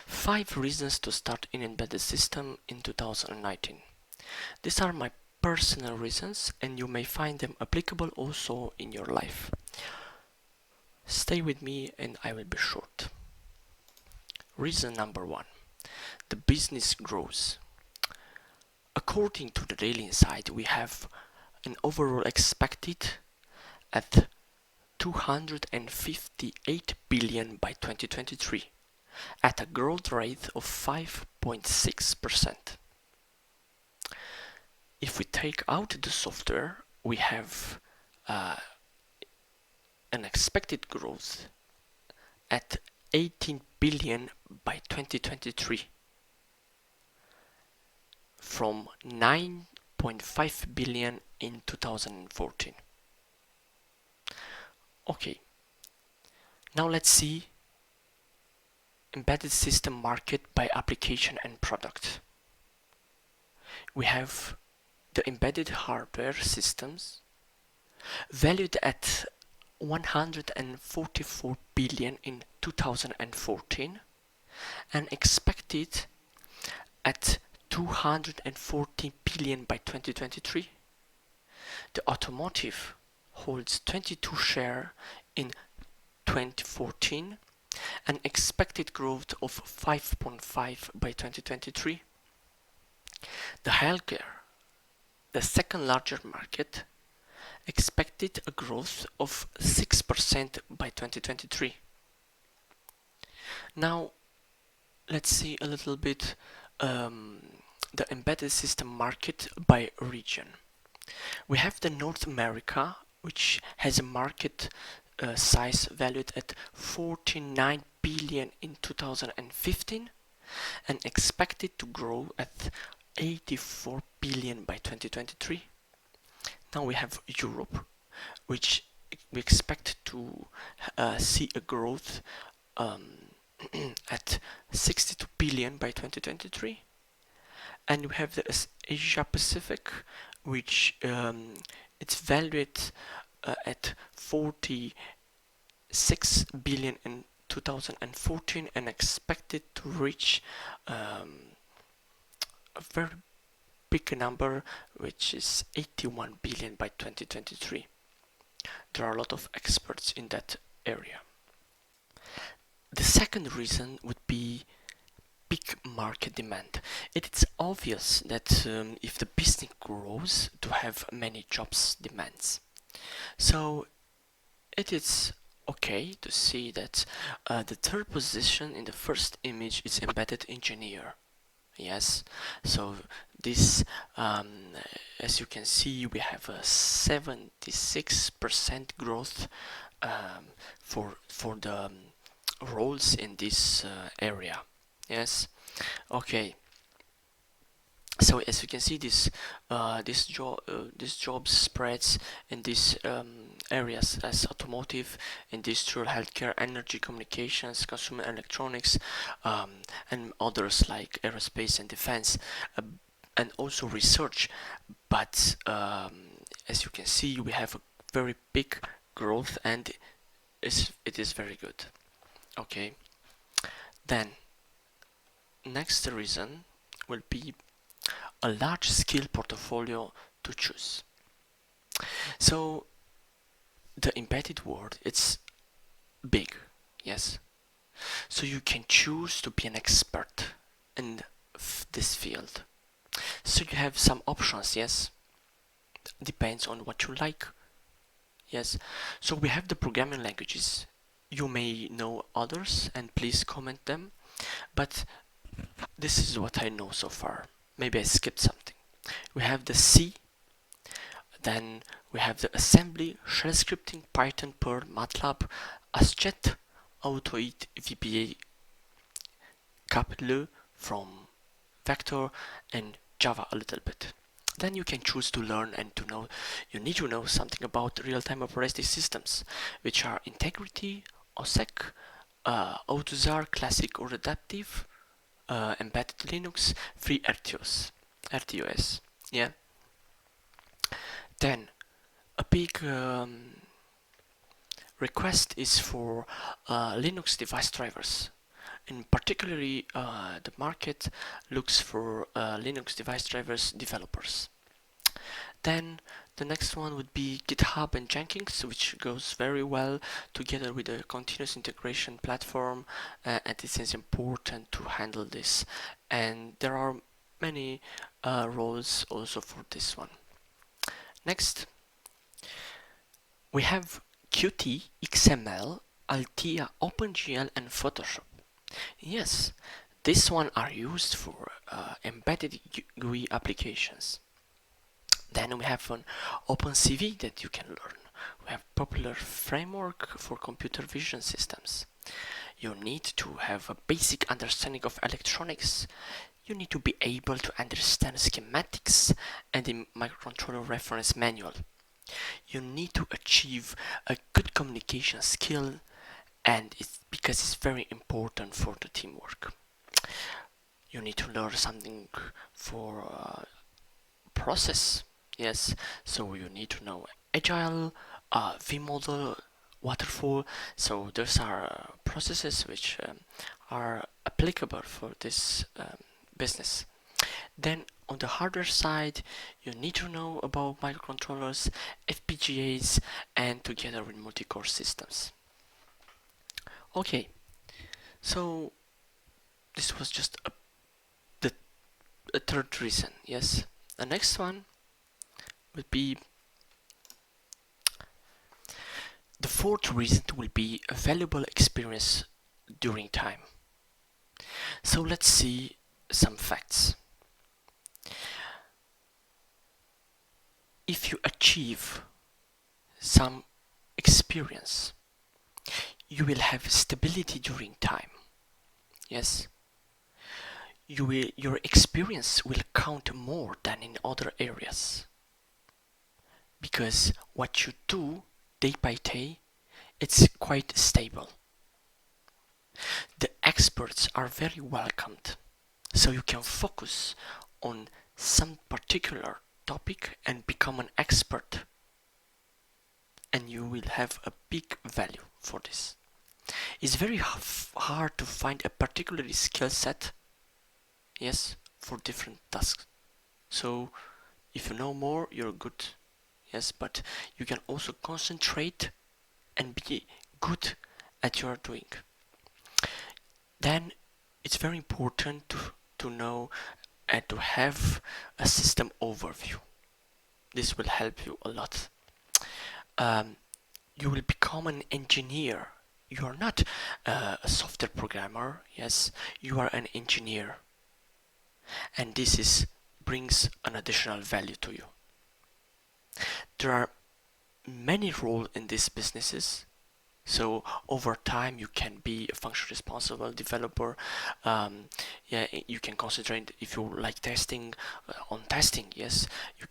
5 reasons to start in embedded system in 2019. These are my personal reasons and you may find them applicable also in your life. Stay with me and I will be short. Reason number 1. The business grows. According to the Daily Insight, we have an overall expected at 258 billion by 2023 at a growth rate of 5.6%. If we take out the software, we have an expected growth at 18 billion by 2023 from 9.5 billion in 2014. Okay, now let's see embedded system market by application and product. We have the embedded hardware systems valued at 144 billion in 2014 and expected at 214 billion by 2023. The automotive holds 22 share in 2014 and expected growth of 5.5 by 2023. The healthcare, the second largest market, expected a growth of 6% by 2023. Now let's see a little bit the embedded system market by region. We have the North America, which has a market size valued at 49 billion in 2015 and expected to grow at 84 billion by 2023. Now we have Europe, which we expect to see a growth at 62 billion by 2023. And we have the Asia Pacific, which it's valued at 46 billion in 2014 and expected to reach a very big number, which is 81 billion by 2023. There are a lot of experts in that area. The second reason would be big market demand. It's obvious that if the business grows, to have many jobs demands. So it is okay to see that the third position in the first image is embedded engineer. Yes, so this as you can see, we have a 76% growth for the roles in this area. Yes, okay. So as you can see, this job spreads in these areas as automotive, industrial, healthcare, energy, communications, consumer electronics, and others like aerospace and defense, and also research. But as you can see, we have a very big growth, and it is very good. Okay. Then next reason will be a large skill portfolio to choose. So the embedded world, it's big, yes. So you can choose to be an expert in this field. So you have some options, yes. Depends on what you like. Yes. So we have the programming languages. You may know others and please comment them, but this is what I know so far. Maybe I skipped something. We have the C, then we have the assembly, shell scripting, Python, Perl, MATLAB, ASCII, Autoid, VBA, CAPLE from Vector, and Java a little bit. Then you can choose to learn and to know. You need to know something about real-time operating systems, which are Integrity, OSEC, AUTOSAR, Classic or Adaptive, Embedded Linux, FreeRTOS, RTOS. Yeah. Then a big request is for Linux device drivers. In particularly, the market looks for Linux device drivers developers. Then the next one would be GitHub and Jenkins, which goes very well together with a continuous integration platform, and it is important to handle this. And there are many roles also for this one. Next, we have Qt, XML, Altea, OpenGL, and Photoshop. Yes, this one are used for embedded GUI applications. Then we have an OpenCV that you can learn. We have popular framework for computer vision systems. You need to have a basic understanding of electronics. You need to be able to understand schematics and the microcontroller reference manual. You need to achieve a good communication skill, and it's because it's very important for the teamwork. You need to learn something for process. Yes, so you need to know agile, V-model, waterfall. So those are processes which are applicable for this business. Then on the hardware side, you need to know about microcontrollers, FPGAs, and together with multi-core systems. Okay, so this was just a third reason. Yes, the next one would be the fourth reason will be a valuable experience during time. So let's see some facts. If you achieve some experience, you will have stability during time. Yes, your experience will count more than in other areas, because what you do day by day, it's quite stable. The experts are very welcomed, so you can focus on some particular topic and become an expert, and you will have a big value for this. It's very hard to find a particular skill set, yes, for different tasks. So if you know more, you're good, yes, but you can also concentrate and be good at your doing. Then it's very important to know and to have a system overview. This will help you a lot. You will become an engineer. You are not a software programmer, yes, you are an engineer. And this brings an additional value to you. There are many roles in these businesses. So over time, you can be a function responsible developer. Yeah, you can concentrate if you like testing on testing. Yes, you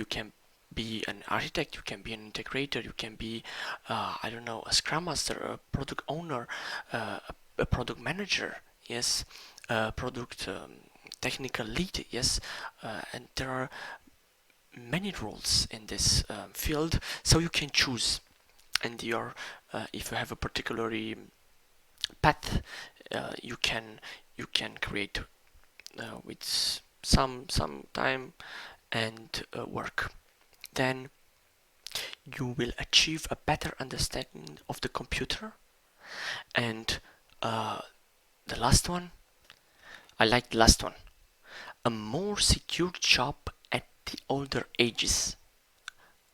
can be an architect. You can be an integrator. You can be I don't know, a scrum master, a product owner, a product manager. Yes, a product technical lead. Yes, and there are many roles in this field, so you can choose. And if you have a particularly path, you can create with some time and work. Then you will achieve a better understanding of the computer. And the last one, I like the last one, a more secure job at the older ages.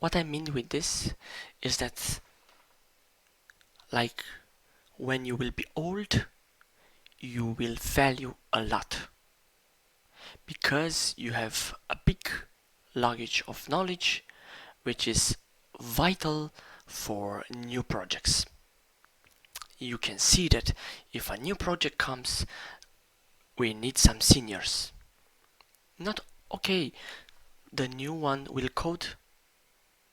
What I mean with this is that, like, when you will be old, you will value a lot, because you have a big luggage of knowledge which is vital for new projects. You can see that if a new project comes, we need some seniors. Not okay, the new one will code,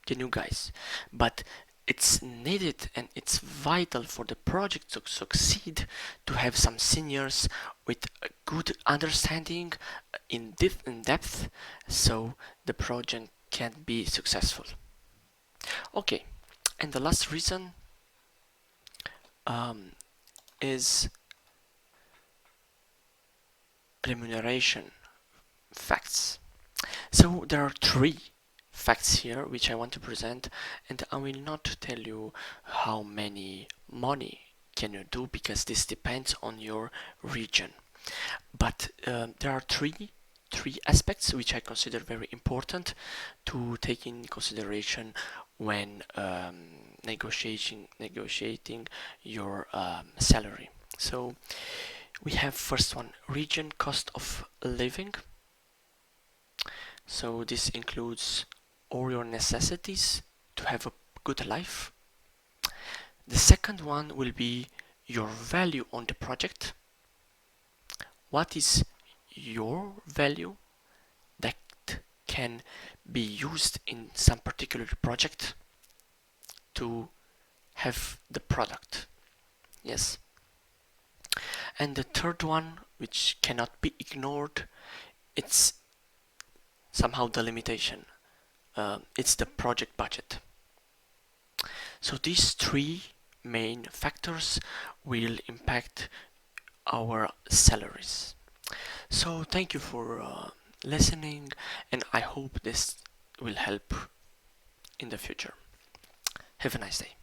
the new guys, but it's needed and it's vital for the project to succeed to have some seniors with a good understanding in depth, so the project can be successful. Okay, and the last reason is remuneration facts. So there are three facts here which I want to present, and I will not tell you how many money can you do because this depends on your region. But there are three aspects which I consider very important to take in consideration when negotiating your salary. So we have first one, region cost of living. So this includes all your necessities to have a good life. The second one will be your value on the project. What is your value that can be used in some particular project to have the product? Yes. And the third one, which cannot be ignored, it's somehow the limitation. It's the project budget. So these three main factors will impact our salaries. So thank you for listening, and I hope this will help in the future. Have a nice day.